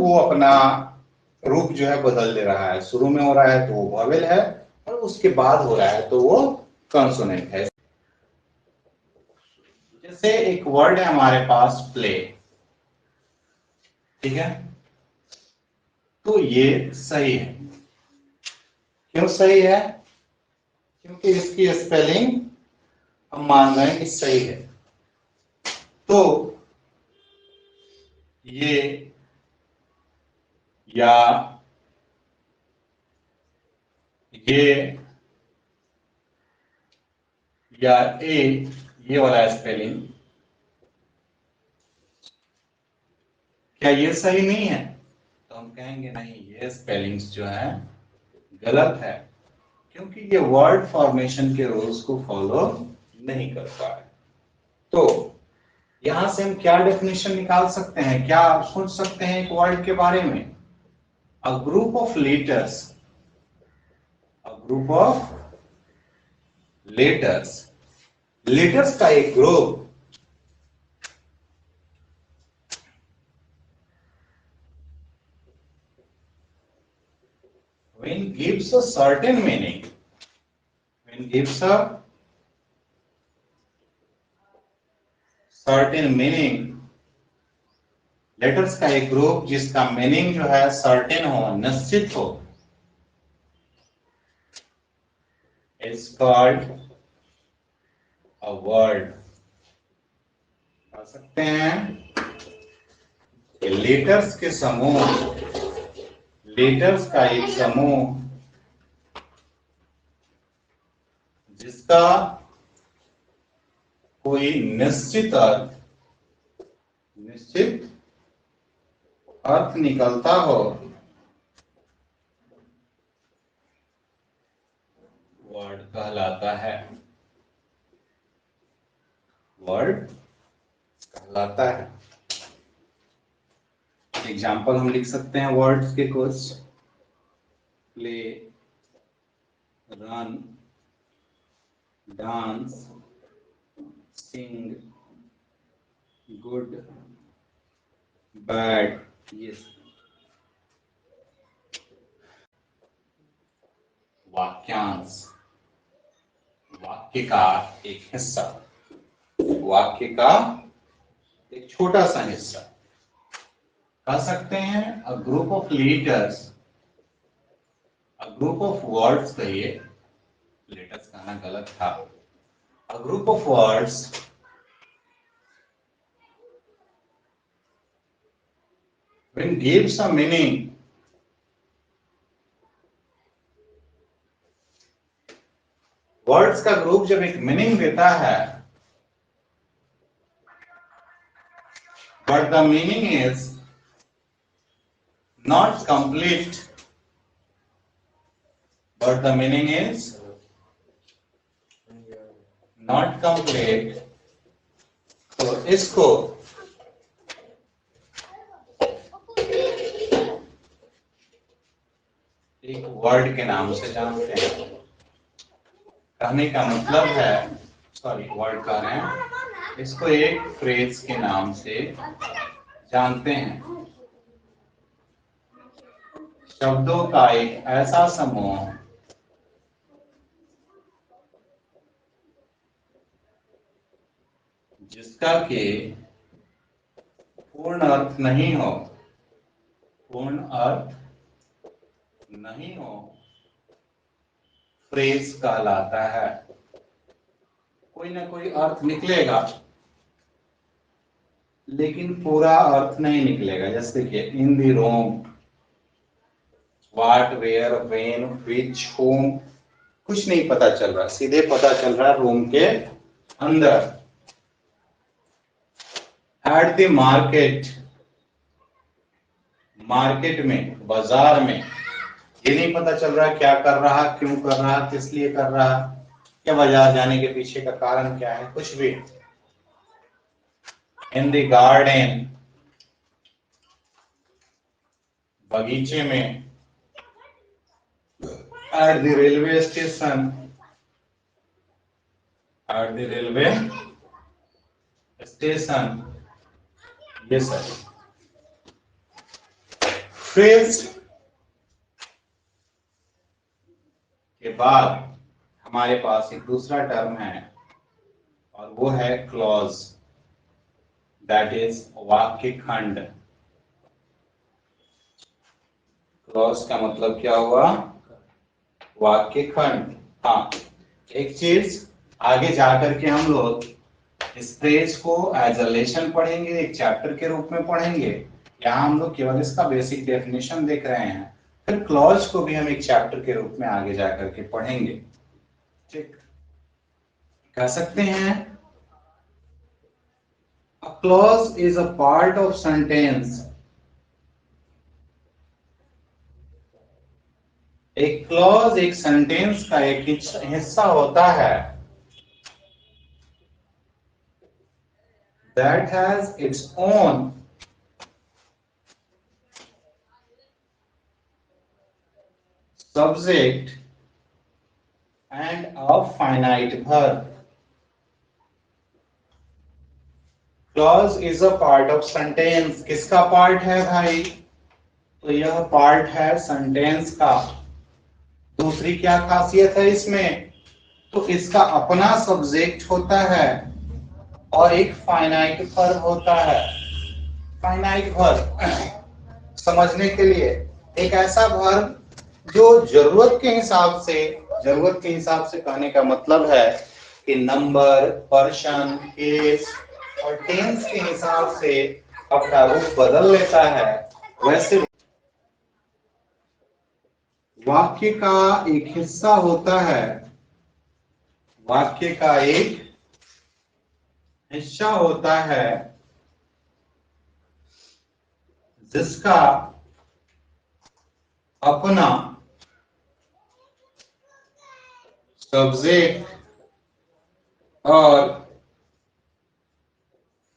वो अपना रूप जो है बदल दे रहा है। शुरू में हो रहा है तो वो वॉवेल है, और उसके बाद हो रहा है तो वो कॉन्सोनेंट है। जैसे एक वर्ड है हमारे पास प्ले, ठीक है, तो ये सही है। क्यों सही है? क्योंकि इसकी स्पेलिंग हम मान रहे हैं कि सही है। तो ये या ये या ए, ये वाला स्पेलिंग, क्या ये सही नहीं है? तो हम कहेंगे नहीं, ये स्पेलिंग्स जो है गलत है, क्योंकि ये वर्ड फॉर्मेशन के रूल्स को फॉलो नहीं करता है। तो यहां से हम क्या डेफिनेशन निकाल सकते हैं, क्या सोच सकते हैं एक वर्ड के बारे में? A group of letters, a group of letters, letters का एक group when gives a certain meaning, when gives a certain meaning, letters का एक ग्रुप जिसका मीनिंग जो है सर्टेन हो, निश्चित हो, is called a word। कह सकते हैं कि लेटर्स के समूह, लेटर्स का एक समूह जिसका कोई निश्चित अर्थ, निश्चित अर्थ निकलता हो, वर्ड कहलाता है, वर्ड कहलाता है। एग्जाम्पल हम लिख सकते हैं वर्ड्स के कुछ, प्ले, रन, डांस, सिंग, गुड, बैड, ये वाक्यांश, वाक्य का एक हिस्सा, वाक्य का एक छोटा सा हिस्सा कह सकते हैं। A group of letters, a group of words कहिए, लेटर्स कहना गलत था। A group of words when gives a meaning, words का ग्रुप जब एक मीनिंग देता है, but the meaning is not complete, but the meaning is not complete, तो इसको एक वर्ड के नाम से जानते हैं। कहने का मतलब है, सॉरी वर्ड कह रहे हैं, इसको एक फ्रेज के नाम से जानते हैं। शब्दों का एक ऐसा समूह जिसका के पूर्ण अर्थ नहीं हो, पूर्ण अर्थ नहीं हो, फ्रेज कहलाता है। कोई ना कोई अर्थ निकलेगा, लेकिन पूरा अर्थ नहीं निकलेगा। जैसे देखिए, इन दी रोम, वाट, वेयर, वेन, विच, होम, कुछ नहीं पता चल रहा, सीधे पता चल रहा है रूम के अंदर। एट द मार्केट, मार्केट में, बाजार में, ये नहीं पता चल रहा क्या कर रहा, क्यों कर रहा, किस लिए कर रहा, क्या बाजार जाने के पीछे का कारण क्या है, कुछ भी। इन द गार्डन, बगीचे में। At the railway station, at the railway station, ये सब। फ्रेज के बाद हमारे पास एक दूसरा टर्म है और वो है क्लॉज, दैट इज वाक्य खंड। क्लॉज का मतलब क्या हुआ? वाक्य खंड। हाँ, एक चीज आगे जाकर के हम लोग इस फ्रेज को एज अ लेसन पढ़ेंगे, एक चैप्टर के रूप में पढ़ेंगे। यहाँ हम लोग केवल इसका बेसिक डेफिनेशन देख रहे हैं, फिर क्लॉज को भी हम एक चैप्टर के रूप में आगे जाकर के पढ़ेंगे। ठीक, कह सकते हैं a clause is a part of sentence। एक क्लॉज एक सेंटेंस का एक हिस्सा होता है that has its own subject and a finite verb। Clause is a part of sentence। किसका पार्ट है भाई? तो यह पार्ट है सेंटेंस का। दूसरी क्या खासियत है इसमें? तो इसका अपना सब्जेक्ट होता है और एक फाइनाइट वर्ब होता है। फाइनाइट वर्ब समझने के लिए एक ऐसा वर्ब जो जरूरत के हिसाब से कहने का मतलब है कि नंबर, पर्सन, केस और टेंस के हिसाब से अपना रूप बदल लेता है। वैसे वाक्य का एक हिस्सा होता है, वाक्य का एक हिस्सा होता है जिसका अपना सब्जेक्ट और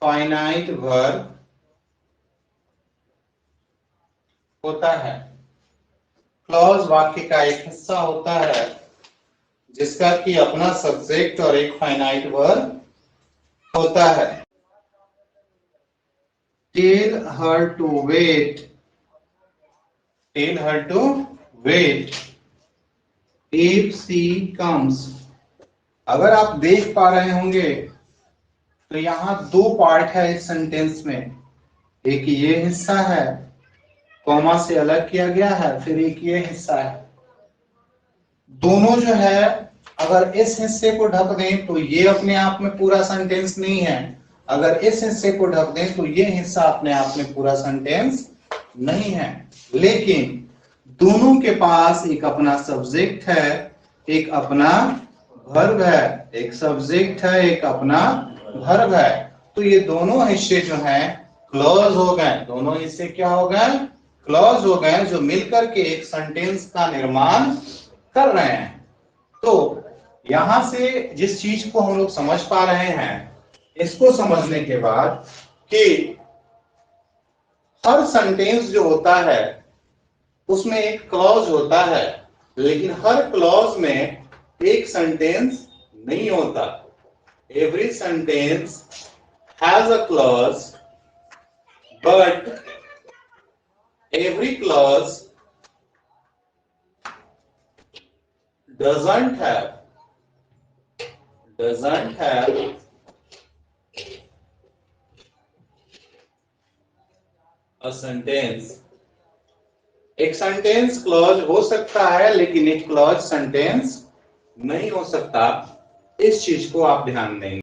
फाइनाइट वर्ब होता है। क्लॉज वाक्य का एक हिस्सा होता है जिसका कि अपना सब्जेक्ट और एक फाइनाइट वर्ब होता है। Tell her to wait, tell her to wait if she comes. अगर आप देख पा रहे होंगे तो यहां दो पार्ट है इस सेंटेंस में। एक ये हिस्सा है, कॉमा से अलग किया गया है, फिर एक ये हिस्सा है। दोनों जो है अगर इस हिस्से को ढक दें तो ये अपने आप में पूरा सेंटेंस नहीं है, अगर इस हिस्से को ढक दें तो ये हिस्सा अपने आप में पूरा सेंटेंस नहीं है। लेकिन दोनों के पास एक अपना सब्जेक्ट है, एक अपना वर्ब है, एक सब्जेक्ट है, एक अपना वर्ब है। तो ये दोनों हिस्से जो हैं क्लॉज हो गए। दोनों हिस्से क्या हो गए? क्लॉज हो गए, जो मिलकर के एक सेंटेंस का निर्माण कर रहे हैं। तो यहां से जिस चीज को हम लोग समझ पा रहे हैं, इसको समझने के बाद कि हर सेंटेंस जो होता है उसमें एक क्लॉज होता है, लेकिन हर क्लॉज में एक सेंटेंस नहीं होता। Every sentence has a clause but every clause doesn't have a sentence। एक सेंटेंस क्लॉज हो सकता है लेकिन एक क्लॉज सेंटेंस नहीं हो सकता। इस चीज को आप ध्यान देंगे।